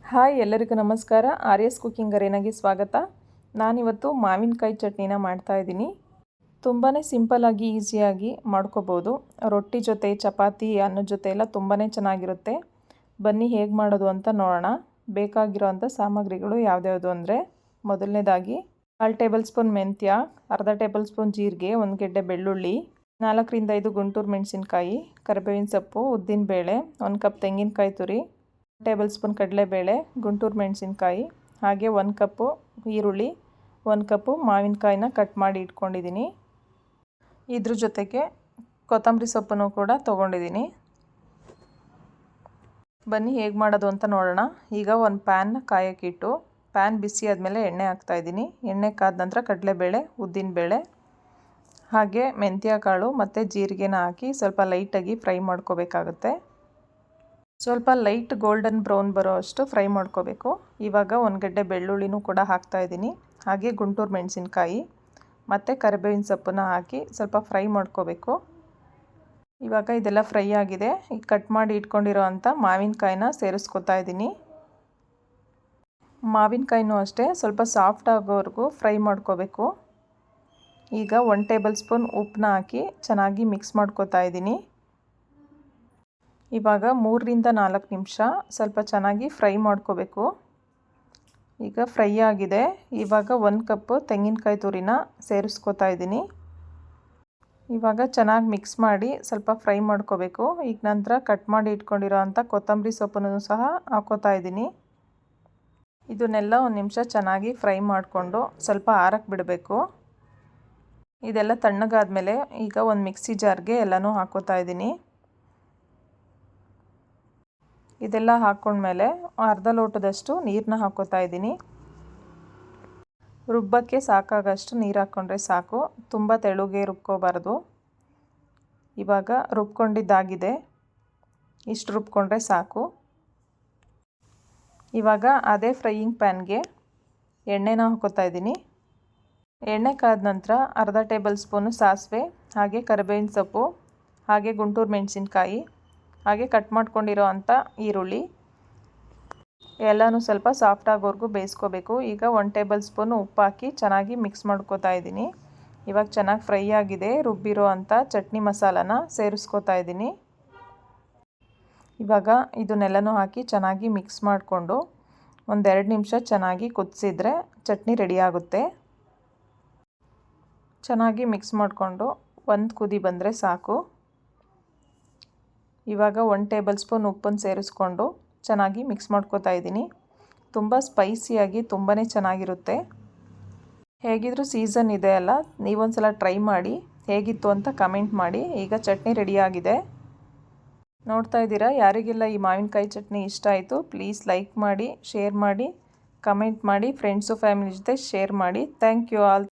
Hi ಎಲ್ಲರಿಗೂ ನಮಸ್ಕಾರ. ಆರ್ಯಸ್ cooking ಅರೇನಾಗೆ ಸ್ವಾಗತ. ನಾನಿವತ್ತು ಮಾವಿನಕಾಯಿ ಚಟ್ನಿನ ಮಾಡ್ತಾಯಿದ್ದೀನಿ. ತುಂಬಾ ಸಿಂಪಲ್ಲಾಗಿ ಈಸಿಯಾಗಿ ಮಾಡ್ಕೋಬೋದು. ರೊಟ್ಟಿ ಜೊತೆ, ಚಪಾತಿ, ಅನ್ನದ ಜೊತೆ ಎಲ್ಲ ತುಂಬಾ ಚೆನ್ನಾಗಿರುತ್ತೆ. ಬನ್ನಿ ಹೇಗೆ ಮಾಡೋದು ಅಂತ ನೋಡೋಣ. ಬೇಕಾಗಿರೋವಂಥ ಸಾಮಗ್ರಿಗಳು ಯಾವ್ದ್ಯಾವುದು ಅಂದರೆ, ಮೊದಲನೇದಾಗಿ 1/2 ಟೇಬಲ್ ಸ್ಪೂನ್ ಮೆಂತ್ಯ, ಅರ್ಧ ಟೇಬಲ್ ಸ್ಪೂನ್ ಜೀರಿಗೆ, 1 ಗೆಡ್ಡೆ ಬೆಳ್ಳುಳ್ಳಿ, 4 ರಿಂದ 5 ಗುಂಟೂರು ಮೆಣಸಿನ್ಕಾಯಿ, ಕರಿಬೇವಿನ ಸೊಪ್ಪು, ಉದ್ದಿನಬೇಳೆ, 1 ಕಪ್ ತೆಂಗಿನಕಾಯಿ ತುರಿ, ಟೇಬಲ್ ಸ್ಪೂನ್ ಕಡಲೆಬೇಳೆ, ಗುಂಟೂರು ಮೆಣಸಿನ್ಕಾಯಿ, ಹಾಗೆ 1 ಕಪ್ಪು ಈರುಳ್ಳಿ, 1 ಕಪ್ಪು ಮಾವಿನಕಾಯಿನ ಕಟ್ ಮಾಡಿ ಇಟ್ಕೊಂಡಿದ್ದೀನಿ. ಇದ್ರ ಜೊತೆಗೆ ಕೊತ್ತಂಬರಿ ಸೊಪ್ಪನ್ನು ಕೂಡ ತೊಗೊಂಡಿದ್ದೀನಿ. ಬನ್ನಿ ಹೇಗೆ ಮಾಡೋದು ಅಂತ ನೋಡೋಣ. ಈಗ ಒಂದು ಪ್ಯಾನ್ನ ಕಾಯೋಕ್ಕಿಟ್ಟು, ಪ್ಯಾನ್ ಬಿಸಿ ಆದಮೇಲೆ ಎಣ್ಣೆ ಹಾಕ್ತಾಯಿದ್ದೀನಿ. ಎಣ್ಣೆ ಕಾದ ನಂತರ ಕಡಲೆಬೇಳೆ, ಉದ್ದಿನಬೇಳೆ, ಹಾಗೆ ಮೆಂತ್ಯ ಕಾಳು ಮತ್ತು ಜೀರಿಗೆನ ಹಾಕಿ ಸ್ವಲ್ಪ ಲೈಟಾಗಿ ಫ್ರೈ ಮಾಡ್ಕೋಬೇಕಾಗುತ್ತೆ. ಸ್ವಲ್ಪ ಲೈಟ್ ಗೋಲ್ಡನ್ ಬ್ರೌನ್ ಬರೋ ಅಷ್ಟು ಫ್ರೈ ಮಾಡ್ಕೋಬೇಕು. ಇವಾಗ 1 ಗೆಡ್ಡೆ ಬೆಳ್ಳುಳ್ಳಿನೂ ಕೂಡ ಹಾಕ್ತಾಯಿದ್ದೀನಿ. ಹಾಗೆ ಗುಂಟೂರು ಮೆಣಸಿನ್ಕಾಯಿ ಮತ್ತು ಕರಿಬೇವಿನ ಸೊಪ್ಪನ್ನ ಹಾಕಿ ಸ್ವಲ್ಪ ಫ್ರೈ ಮಾಡ್ಕೋಬೇಕು. ಇವಾಗ ಇದೆಲ್ಲ ಫ್ರೈ ಆಗಿದೆ. ಈಗ ಕಟ್ ಮಾಡಿ ಇಟ್ಕೊಂಡಿರೋ ಅಂಥ ಮಾವಿನಕಾಯಿನ ಸೇರಿಸ್ಕೊತಾ ಇದ್ದೀನಿ. ಮಾವಿನಕಾಯಿನೂ ಅಷ್ಟೇ ಸ್ವಲ್ಪ ಸಾಫ್ಟ್ ಆಗೋವರೆಗೂ ಫ್ರೈ ಮಾಡ್ಕೋಬೇಕು. ಈಗ 1 ಟೇಬಲ್ ಸ್ಪೂನ್ ಉಪ್ಪನ್ನ ಹಾಕಿ ಚೆನ್ನಾಗಿ ಮಿಕ್ಸ್ ಮಾಡ್ಕೋತಾ ಇದ್ದೀನಿ. ಇವಾಗ 3 ರಿಂದ 4 ನಿಮಿಷ ಸ್ವಲ್ಪ ಚೆನ್ನಾಗಿ ಫ್ರೈ ಮಾಡ್ಕೋಬೇಕು. ಈಗ ಫ್ರೈ ಆಗಿದೆ. ಇವಾಗ 1 ಕಪ್ಪು ತೆಂಗಿನಕಾಯಿ ತುರಿನ ಸೇರಿಸ್ಕೋತಾ ಇದ್ದೀನಿ. ಇವಾಗ ಚೆನ್ನಾಗಿ ಮಿಕ್ಸ್ ಮಾಡಿ ಸ್ವಲ್ಪ ಫ್ರೈ ಮಾಡ್ಕೋಬೇಕು. ಈಗ ನಂತರ ಕಟ್ ಮಾಡಿ ಇಟ್ಕೊಂಡಿರೋ ಅಂಥ ಕೊತ್ತಂಬರಿ ಸೊಪ್ಪನ್ನು ಸಹ ಹಾಕೋತಾ ಇದ್ದೀನಿ. ಇದನ್ನೆಲ್ಲ 1 ನಿಮಿಷ ಚೆನ್ನಾಗಿ ಫ್ರೈ ಮಾಡಿಕೊಂಡು ಸ್ವಲ್ಪ ಆರಕ್ಕೆ ಬಿಡಬೇಕು. ಇದೆಲ್ಲ ತಣ್ಣಗಾದ್ಮೇಲೆ ಈಗ ಒಂದು ಮಿಕ್ಸಿ ಜಾರ್ಗೆ ಎಲ್ಲನೂ ಹಾಕೋತಾ ಇದ್ದೀನಿ. ಇದೆಲ್ಲ ಹಾಕ್ಕೊಂಡ್ಮೇಲೆ ಅರ್ಧ ಲೋಟದಷ್ಟು ನೀರನ್ನ ಹಾಕೋತಾ ಇದ್ದೀನಿ. ರುಬ್ಬಕ್ಕೆ ಸಾಕಾಗಷ್ಟು ನೀರು ಹಾಕ್ಕೊಂಡ್ರೆ ಸಾಕು, ತುಂಬ ತೆಳುಗೆ ರುಬ್ಕೋಬಾರ್ದು. ಇವಾಗ ರುಬ್ಕೊಂಡಿದ್ದಾಗಿದೆ, ಇಷ್ಟು ರುಬ್ಕೊಂಡ್ರೆ ಸಾಕು. ಇವಾಗ ಅದೇ ಫ್ರೈಯಿಂಗ್ ಪ್ಯಾನ್ಗೆ ಎಣ್ಣೆನ ಹಾಕೋತಾ ಇದ್ದೀನಿ. ಎಣ್ಣೆ ಕಾದ ನಂತರ ಅರ್ಧ ಟೇಬಲ್ ಸ್ಪೂನು ಸಾಸಿವೆ, ಹಾಗೆ ಕರಿಬೇವಿನ ಸೊಪ್ಪು, ಹಾಗೆ ಗುಂಟೂರು ಮೆಣಸಿನ್ಕಾಯಿ, ಹಾಗೆ ಕಟ್ ಮಾಡ್ಕೊಂಡಿರೋ ಅಂಥ ಈರುಳ್ಳಿ ಎಲ್ಲನೂ ಸ್ವಲ್ಪ ಸಾಫ್ಟ್ ಆಗೋವರೆಗೂ ಬೇಯಿಸ್ಕೋಬೇಕು. ಈಗ 1 ಟೇಬಲ್ ಸ್ಪೂನು ಉಪ್ಪು ಹಾಕಿ ಚೆನ್ನಾಗಿ ಮಿಕ್ಸ್ ಮಾಡ್ಕೋತಾ ಇದ್ದೀನಿ. ಇವಾಗ ಚೆನ್ನಾಗಿ ಫ್ರೈ ಆಗಿದೆ. ರುಬ್ಬಿರೋ ಅಂಥ ಚಟ್ನಿ ಮಸಾಲಾನ ಸೇರಿಸ್ಕೋತಾ ಇದ್ದೀನಿ. ಇವಾಗ ಇದನ್ನೆಲ್ಲನೂ ಹಾಕಿ ಚೆನ್ನಾಗಿ ಮಿಕ್ಸ್ ಮಾಡಿಕೊಂಡು 1-2 ನಿಮಿಷ ಚೆನ್ನಾಗಿ ಕುದಿಸಿದ್ರೆ ಚಟ್ನಿ ರೆಡಿ ಆಗುತ್ತೆ. ಚೆನ್ನಾಗಿ ಮಿಕ್ಸ್ ಮಾಡಿಕೊಂಡು 1 ಕುದಿ ಬಂದರೆ ಸಾಕು. ಇವಾಗ 1 ಟೇಬಲ್ ಸ್ಪೂನ್ ಉಪ್ಪನ್ನು ಸೇರಿಸ್ಕೊಂಡು ಚೆನ್ನಾಗಿ ಮಿಕ್ಸ್ ಮಾಡ್ಕೋತಾ ಇದ್ದೀನಿ. ತುಂಬ ಸ್ಪೈಸಿಯಾಗಿ ತುಂಬಾ ಚೆನ್ನಾಗಿರುತ್ತೆ. ಹೇಗಿದ್ರೂ ಸೀಸನ್ ಇದೆ ಅಲ್ಲ, ನೀವೊಂದ್ಸಲ ಟ್ರೈ ಮಾಡಿ ಹೇಗಿತ್ತು ಅಂತ ಕಮೆಂಟ್ ಮಾಡಿ. ಈಗ ಚಟ್ನಿ ರೆಡಿಯಾಗಿದೆ. ನೋಡ್ತಾ ಇದ್ದೀರಾ, ಯಾರಿಗೆಲ್ಲ ಈ ಮಾವಿನಕಾಯಿ ಚಟ್ನಿ ಇಷ್ಟ ಆಯಿತು ಪ್ಲೀಸ್ ಲೈಕ್ ಮಾಡಿ, ಶೇರ್ ಮಾಡಿ, ಕಮೆಂಟ್ ಮಾಡಿ, ಫ್ರೆಂಡ್ಸು ಫ್ಯಾಮಿಲಿ ಜೊತೆ ಶೇರ್ ಮಾಡಿ. Thank you all.